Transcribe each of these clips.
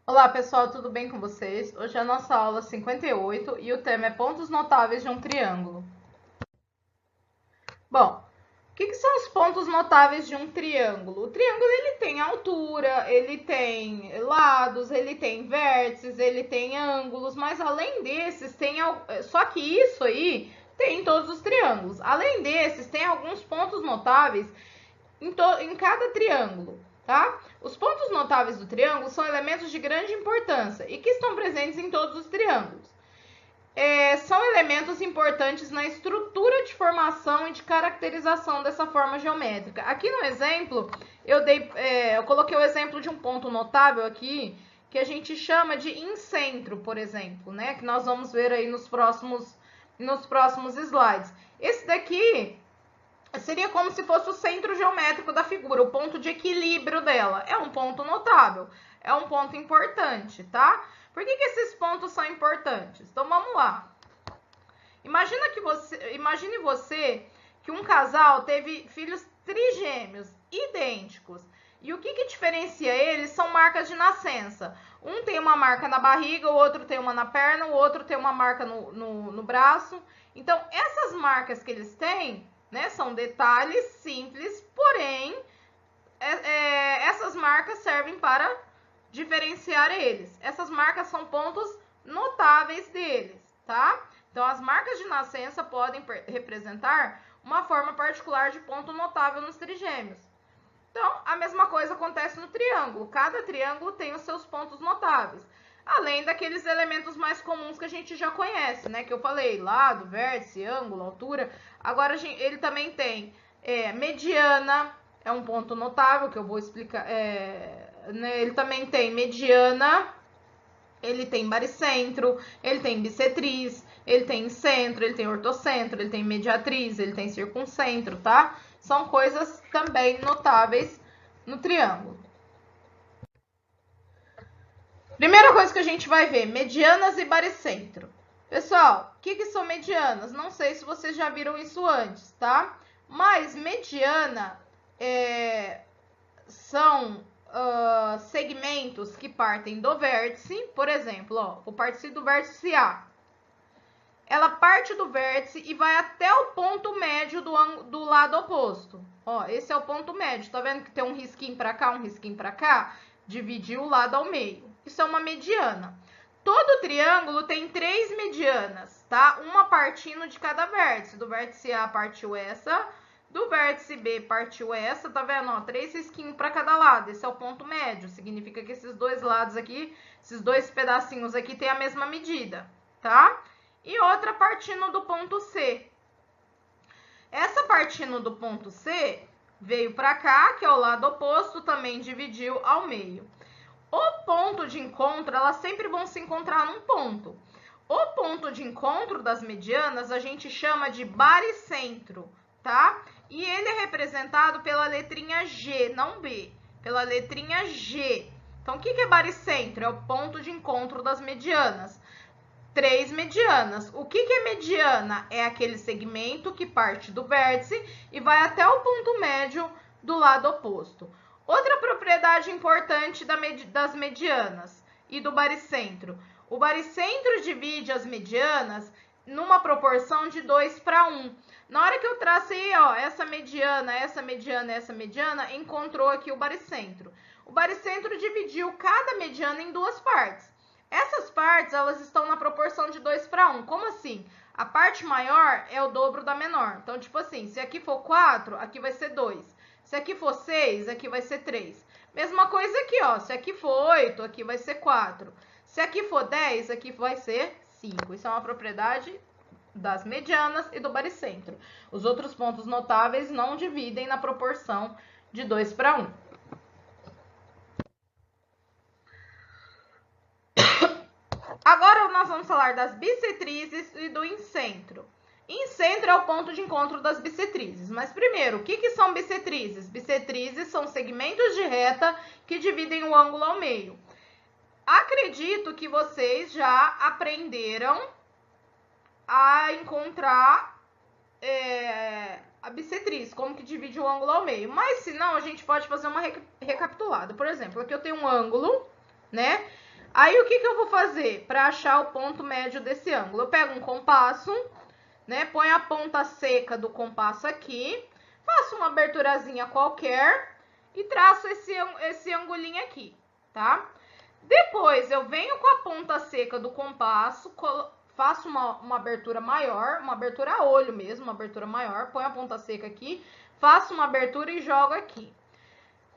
Olá pessoal, tudo bem com vocês? Hoje é a nossa aula 58 e o tema é pontos notáveis de um triângulo. Bom, o que são os pontos notáveis de um triângulo? O triângulo ele tem altura, ele tem lados, ele tem vértices, ele tem ângulos, mas além desses tem só que isso aí tem em todos os triângulos. Além desses, tem alguns pontos notáveis em cada triângulo, tá? Os pontos notáveis do triângulo são elementos de grande importância e que estão presentes em todos os triângulos. São elementos importantes na estrutura de formação e de caracterização dessa forma geométrica. Aqui no exemplo, eu coloquei o exemplo de um ponto notável aqui, que a gente chama de incentro, por exemplo, né? Que nós vamos ver aí nos próximos slides. Esse daqui seria como se fosse o centro geométrico da figura, o ponto de equilíbrio dela. É um ponto notável, é um ponto importante, tá? Por que esses pontos são importantes? Então vamos lá. Imagine você que um casal teve filhos trigêmeos, idênticos. E o que diferencia eles são marcas de nascença. Um tem uma marca na barriga, o outro tem uma na perna, o outro tem uma marca no braço. Então, essas marcas que eles têm, né, são detalhes simples, porém, essas marcas servem para diferenciar eles. Essas marcas são pontos notáveis deles, tá? Então, as marcas de nascença podem representar uma forma particular de ponto notável nos trigêmeos. Então, a mesma coisa acontece no triângulo. Cada triângulo tem os seus pontos notáveis. Além daqueles elementos mais comuns que a gente já conhece, né? Que eu falei, lado, vértice, ângulo, altura. Agora, ele também tem mediana, é um ponto notável que eu vou explicar. Né? Ele também tem mediana, ele tem baricentro, ele tem bissetriz, ele tem centro, ele tem ortocentro, ele tem mediatriz, ele tem circuncentro, tá? São coisas também notáveis no triângulo. Primeira coisa que a gente vai ver, medianas e baricentro. Pessoal, o que são medianas? Não sei se vocês já viram isso antes, tá? Mas mediana são segmentos que partem do vértice, por exemplo, ó, vou partir do vértice A. Ela parte do vértice e vai até o ponto médio do lado oposto. Ó, esse é o ponto médio. Tá vendo que tem um risquinho para cá, um risquinho para cá? Dividir o lado ao meio. Isso é uma mediana. Todo triângulo tem 3 medianas, tá? Uma partindo de cada vértice. Do vértice A partiu essa, do vértice B partiu essa, tá vendo? Ó, 3 risquinhos para cada lado. Esse é o ponto médio. Significa que esses dois lados aqui, esses dois pedacinhos aqui, têm a mesma medida, tá? E outra partindo do ponto C. Essa partindo do ponto C veio para cá, que é o lado oposto, também dividiu ao meio. O ponto de encontro, elas sempre vão se encontrar num ponto. O ponto de encontro das medianas a gente chama de baricentro, tá? E ele é representado pela letrinha G, não B, pela letrinha G. Então, o que é baricentro? É o ponto de encontro das medianas. 3 medianas. O que é mediana? É aquele segmento que parte do vértice e vai até o ponto médio do lado oposto. Outra propriedade importante das medianas e do baricentro. O baricentro divide as medianas numa proporção de 2 para 1. Na hora que eu tracei, ó, essa mediana, essa mediana, essa mediana, encontrou aqui o baricentro. O baricentro dividiu cada mediana em duas partes. Essas partes, elas estão na proporção de 2 para 1. Como assim? A parte maior é o dobro da menor. Então, tipo assim, se aqui for 4, aqui vai ser 2. Se aqui for 6, aqui vai ser 3. Mesma coisa aqui, ó. Se aqui for 8, aqui vai ser 4. Se aqui for 10, aqui vai ser 5. Isso é uma propriedade das medianas e do baricentro. Os outros pontos notáveis não dividem na proporção de 2 para 1. Agora nós vamos falar das bissetrizes e do incentro. Incentro é o ponto de encontro das bissetrizes. Mas primeiro, o que são bissetrizes? Bissetrizes são segmentos de reta que dividem o ângulo ao meio. Acredito que vocês já aprenderam a encontrar a bissetriz, como que divide o ângulo ao meio. Mas se não, a gente pode fazer uma recapitulada. Por exemplo, aqui eu tenho um ângulo, né? Aí, o que eu vou fazer para achar o ponto médio desse ângulo? Eu pego um compasso, né? Ponho a ponta seca do compasso aqui, faço uma aberturazinha qualquer e traço esse angulinho aqui, tá? Depois, eu venho com a ponta seca do compasso, faço uma abertura maior, uma abertura a olho mesmo, uma abertura maior, ponho a ponta seca aqui, faço uma abertura e jogo aqui.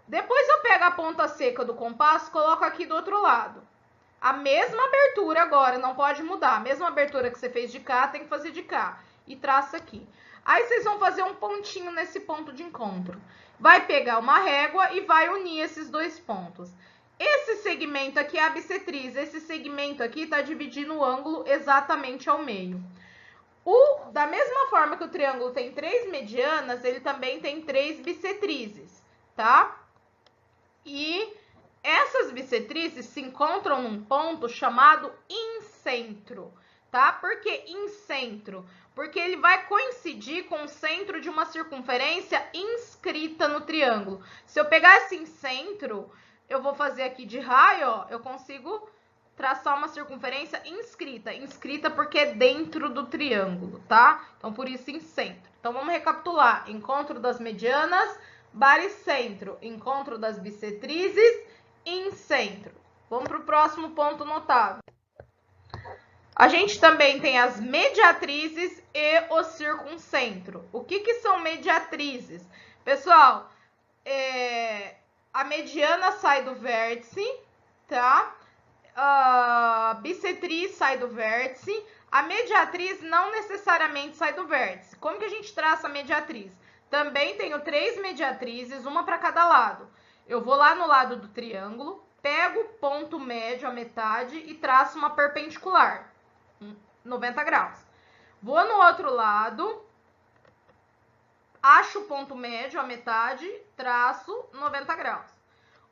Depois eu pego a ponta seca do compasso, coloco aqui do outro lado. A mesma abertura agora, não pode mudar. A mesma abertura que você fez de cá, tem que fazer de cá. E traça aqui. Aí vocês vão fazer um pontinho nesse ponto de encontro. Vai pegar uma régua e vai unir esses dois pontos. Esse segmento aqui é a bissetriz. Esse segmento aqui está dividindo o ângulo exatamente ao meio. Da mesma forma que o triângulo tem 3 medianas, ele também tem 3 bissetrizes, tá? E essas bissetrizes se encontram num ponto chamado incentro, tá? Por que incentro? Porque ele vai coincidir com o centro de uma circunferência inscrita no triângulo. Se eu pegar esse incentro, eu vou fazer aqui de raio, ó, eu consigo traçar uma circunferência inscrita. Inscrita porque é dentro do triângulo, tá? Então, por isso, incentro. Então, vamos recapitular. Encontro das medianas, baricentro. Encontro das bissetrizes, incentro. Vamos para o próximo ponto notável. A gente também tem as mediatrizes e o circuncentro. O que são mediatrizes? Pessoal, a mediana sai do vértice, tá? A bissetriz sai do vértice. A mediatriz não necessariamente sai do vértice. Como que a gente traça a mediatriz? Também tenho 3 mediatrizes, uma para cada lado. Eu vou lá no lado do triângulo, pego o ponto médio, a metade, e traço uma perpendicular, 90 graus. Vou no outro lado, acho o ponto médio, a metade, traço 90 graus.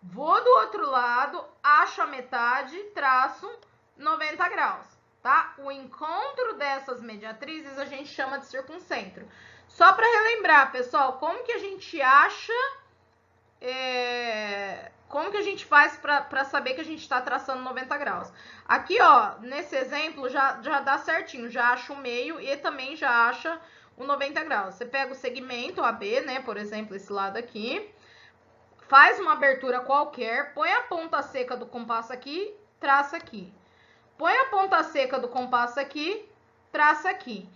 Vou do outro lado, acho a metade, traço 90 graus, tá? O encontro dessas mediatrizes a gente chama de circuncentro. Só para relembrar, pessoal, como que a gente acha... como que a gente faz para saber que a gente está traçando 90 graus? Aqui, ó, nesse exemplo, já dá certinho. Já acha o meio e também já acha o 90 graus. Você pega o segmento AB, né, por exemplo, esse lado aqui. Faz uma abertura qualquer, põe a ponta seca do compasso aqui, traça aqui. Põe a ponta seca do compasso aqui, traça aqui.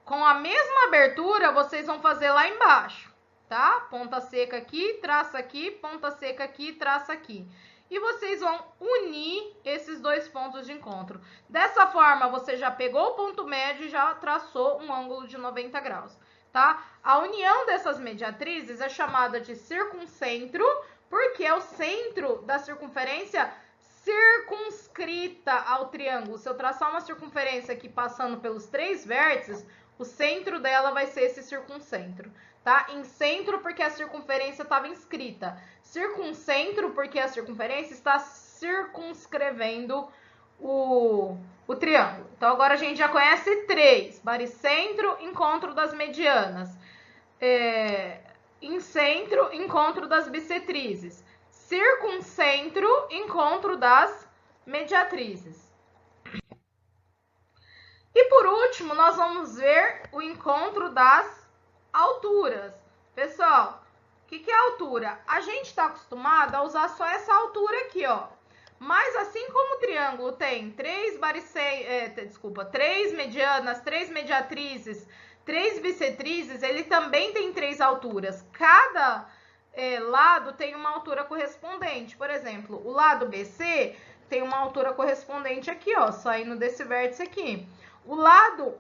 Com a mesma abertura, vocês vão fazer lá embaixo, tá? Ponta seca aqui, traça aqui, ponta seca aqui, traça aqui. E vocês vão unir esses dois pontos de encontro. Dessa forma, você já pegou o ponto médio e já traçou um ângulo de 90 graus. Tá? A união dessas mediatrizes é chamada de circuncentro, porque é o centro da circunferência circunscrita ao triângulo. Se eu traçar uma circunferência aqui passando pelos 3 vértices, o centro dela vai ser esse circuncentro, tá? Incentro porque a circunferência estava inscrita. Circuncentro porque a circunferência está circunscrevendo o triângulo. Então, agora a gente já conhece 3. Baricentro, encontro das medianas. Incentro, encontro das bissetrizes. Circuncentro, encontro das mediatrizes. E por último, nós vamos ver o encontro das alturas. Pessoal, o que é altura? A gente está acostumado a usar só essa altura aqui, ó. Mas assim como o triângulo tem 3 medianas, 3 mediatrizes, 3 bissetrizes, ele também tem 3 alturas. Cada lado tem uma altura correspondente. Por exemplo, o lado BC tem uma altura correspondente aqui, ó, saindo desse vértice aqui. O lado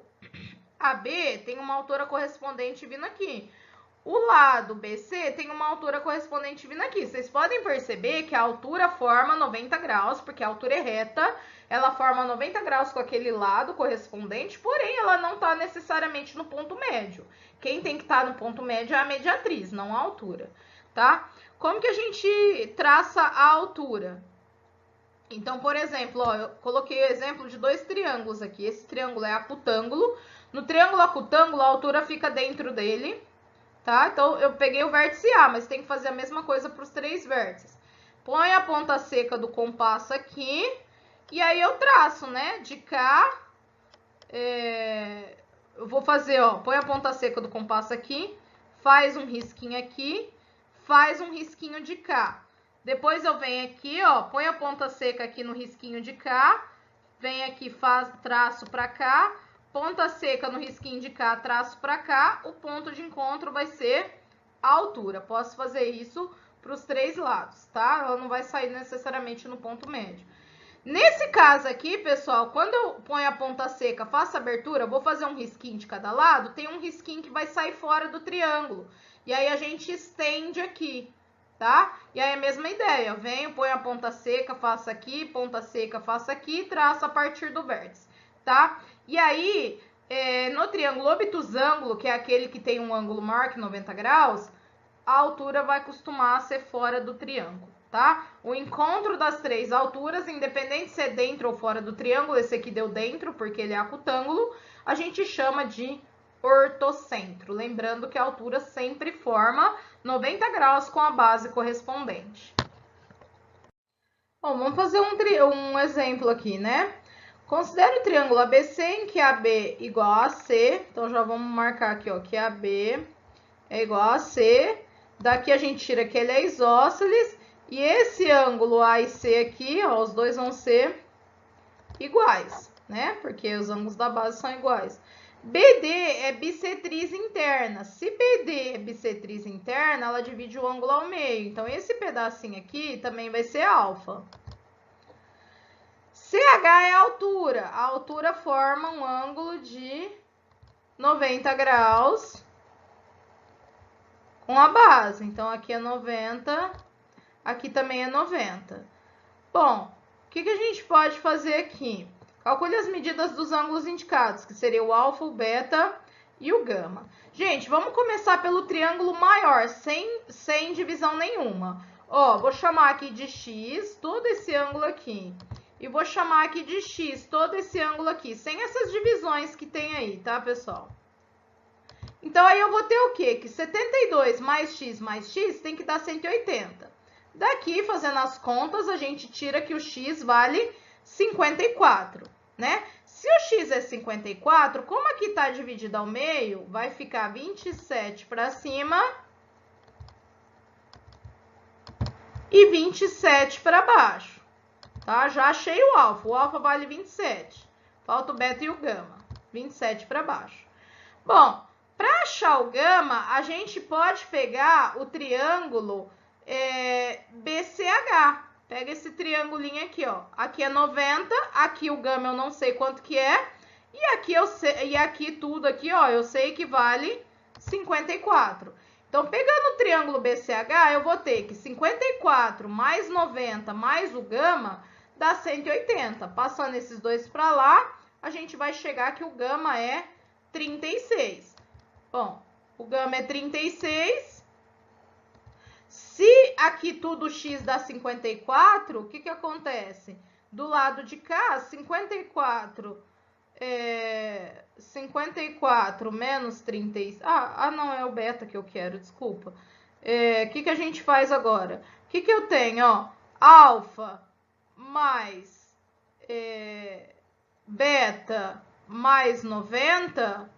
AB tem uma altura correspondente vindo aqui. O lado BC tem uma altura correspondente vindo aqui. Vocês podem perceber que a altura forma 90 graus, porque a altura é reta, ela forma 90 graus com aquele lado correspondente, porém ela não está necessariamente no ponto médio. Quem tem que estar no ponto médio é a mediatriz, não a altura, tá? Como que a gente traça a altura? Então, por exemplo, ó, eu coloquei o exemplo de 2 triângulos aqui. Esse triângulo é acutângulo. No triângulo acutângulo, a altura fica dentro dele, tá? Então, eu peguei o vértice A, mas tem que fazer a mesma coisa para os 3 vértices. Põe a ponta seca do compasso aqui E aí eu traço, né? De cá, eu vou fazer, ó, põe a ponta seca do compasso aqui, faz um risquinho aqui, faz um risquinho de cá. Depois eu venho aqui, ó, põe a ponta seca aqui no risquinho de cá, vem aqui, faz traço pra cá, ponta seca no risquinho de cá, traço pra cá, o ponto de encontro vai ser a altura. Posso fazer isso para os 3 lados, tá? Ela não vai sair necessariamente no ponto médio. Nesse caso aqui, pessoal, quando eu ponho a ponta seca, faço a abertura, vou fazer um risquinho de cada lado, tem um risquinho que vai sair fora do triângulo. E aí a gente estende aqui, tá? E aí a mesma ideia, eu venho, ponho a ponta seca, faço aqui, ponta seca, faço aqui, traço a partir do vértice, tá? E aí, no triângulo obtusângulo, que é aquele que tem um ângulo maior que 90 graus, a altura vai costumar ser fora do triângulo, tá? O encontro das 3 alturas, independente se é dentro ou fora do triângulo, esse aqui deu dentro porque ele é acutângulo, a gente chama de ortocentro. Lembrando que a altura sempre forma 90 graus com a base correspondente. Bom, vamos fazer um exemplo aqui, né? Considere o triângulo ABC em que AB igual a C. Então, já vamos marcar aqui, ó, que AB é igual a C. Daqui a gente tira que ele é isósceles. E esse ângulo A e C aqui, ó, os dois vão ser iguais, né? Porque os ângulos da base são iguais. BD é bissetriz interna. Se BD é bissetriz interna, ela divide o ângulo ao meio. Então, esse pedacinho aqui também vai ser alfa. CH é a altura. A altura forma um ângulo de 90 graus com a base. Então, aqui é 90, aqui também é 90. Bom, o que a gente pode fazer aqui? Calcule as medidas dos ângulos indicados, que seria o alfa, o beta e o gama. Gente, vamos começar pelo triângulo maior, sem divisão nenhuma. Ó, vou chamar aqui de x todo esse ângulo aqui. E vou chamar aqui de x todo esse ângulo aqui, sem essas divisões que tem aí, tá, pessoal? Então, aí eu vou ter o quê? Que 72 mais x tem que dar 180. Daqui, fazendo as contas, a gente tira que o x vale 54, né? Se o x é 54, como aqui tá dividido ao meio, vai ficar 27 para cima e 27 para baixo, tá? Já achei o alfa vale 27, falta o beta e o gama, 27 para baixo. Bom, para achar o gama, a gente pode pegar o triângulo BCH. Pega esse triangulinho aqui, ó. Aqui é 90, aqui o gama eu não sei quanto que é, e aqui eu sei, e aqui tudo aqui, ó, eu sei que vale 54. Então, pegando o triângulo BCH, eu vou ter que 54 mais 90 mais o gama dá 180. Passando esses dois para lá, a gente vai chegar que o gama é 36. Bom, o gama é 36. Se aqui tudo x dá 54, o que acontece? Do lado de cá, 54 menos 36... não, é o beta que eu quero, desculpa. O que a gente faz agora? O que eu tenho? Ó, alfa mais beta mais 90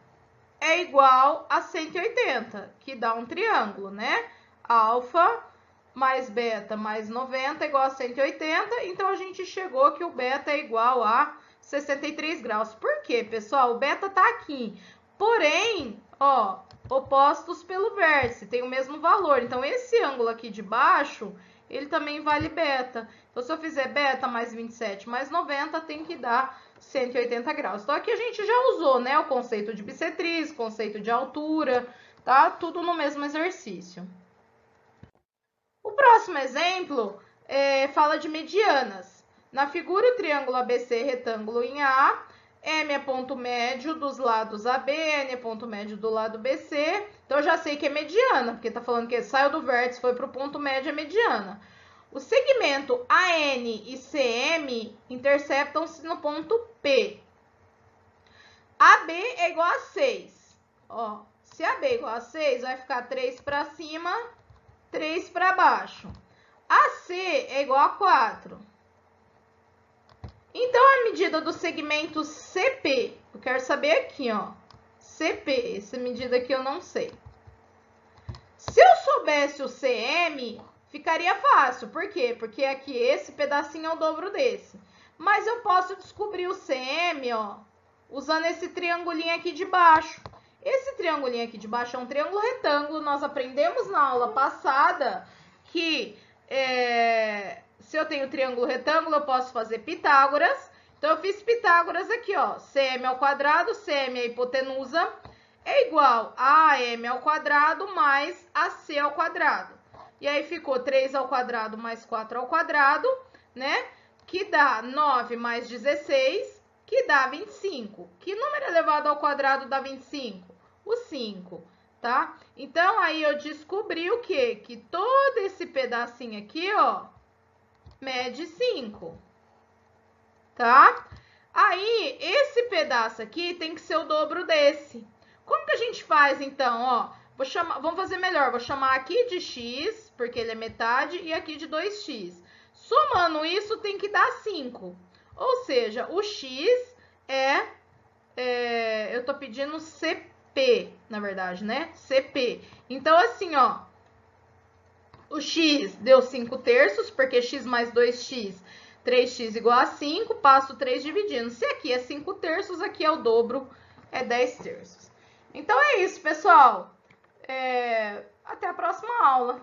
é igual a 180, que dá um triângulo, né? Alfa mais beta mais 90 é igual a 180, então a gente chegou que o beta é igual a 63 graus. Por quê, pessoal? O beta tá aqui, porém, ó, opostos pelo vértice, tem o mesmo valor. Então, esse ângulo aqui de baixo, ele também vale beta. Então, se eu fizer beta mais 27 mais 90, tem que dar 180 graus. Então, aqui a gente já usou, né, o conceito de bissetriz, conceito de altura, tá? Tudo no mesmo exercício. O próximo exemplo fala de medianas. Na figura, o triângulo ABC retângulo em A, M é ponto médio dos lados AB, N é ponto médio do lado BC. Então, eu já sei que é mediana, porque tá falando que saiu do vértice, foi pro ponto médio, é mediana. O segmento AN e CM interceptam-se no ponto P. AB é igual a 6. Ó, se AB é igual a 6, vai ficar 3 para cima, 3 para baixo. AC é igual a 4. Então, a medida do segmento CP, eu quero saber aqui, ó, CP, essa medida aqui eu não sei. Se eu soubesse o CM, ficaria fácil. Por quê? Porque aqui esse pedacinho é o dobro desse. Mas eu posso descobrir o CM, ó, usando esse triangulinho aqui de baixo. Esse triangulinho aqui de baixo é um triângulo retângulo. Nós aprendemos na aula passada que se eu tenho triângulo retângulo, eu posso fazer Pitágoras. Então, eu fiz Pitágoras aqui, ó. CM ao quadrado, CM é a hipotenusa, é igual a AM ao quadrado mais AC ao quadrado. E aí, ficou 3 ao quadrado mais 4 ao quadrado, né? Que dá 9 mais 16, que dá 25. Que número elevado ao quadrado dá 25? O 5, tá? Então, aí eu descobri o quê? Que todo esse pedacinho aqui, ó, mede 5, tá? Aí, esse pedaço aqui tem que ser o dobro desse. Como que a gente faz, então, ó? Vamos fazer melhor, vou chamar aqui de x, porque ele é metade, e aqui de 2x. Somando isso, tem que dar 5. Ou seja, o x eu tô pedindo CP, na verdade, né? CP. Então, assim, ó, o x deu 5 terços, porque x mais 2x, 3x igual a 5, passo 3 dividindo. Se aqui é 5 terços, aqui é o dobro, é 10 terços. Então, é isso, pessoal. Até a próxima aula.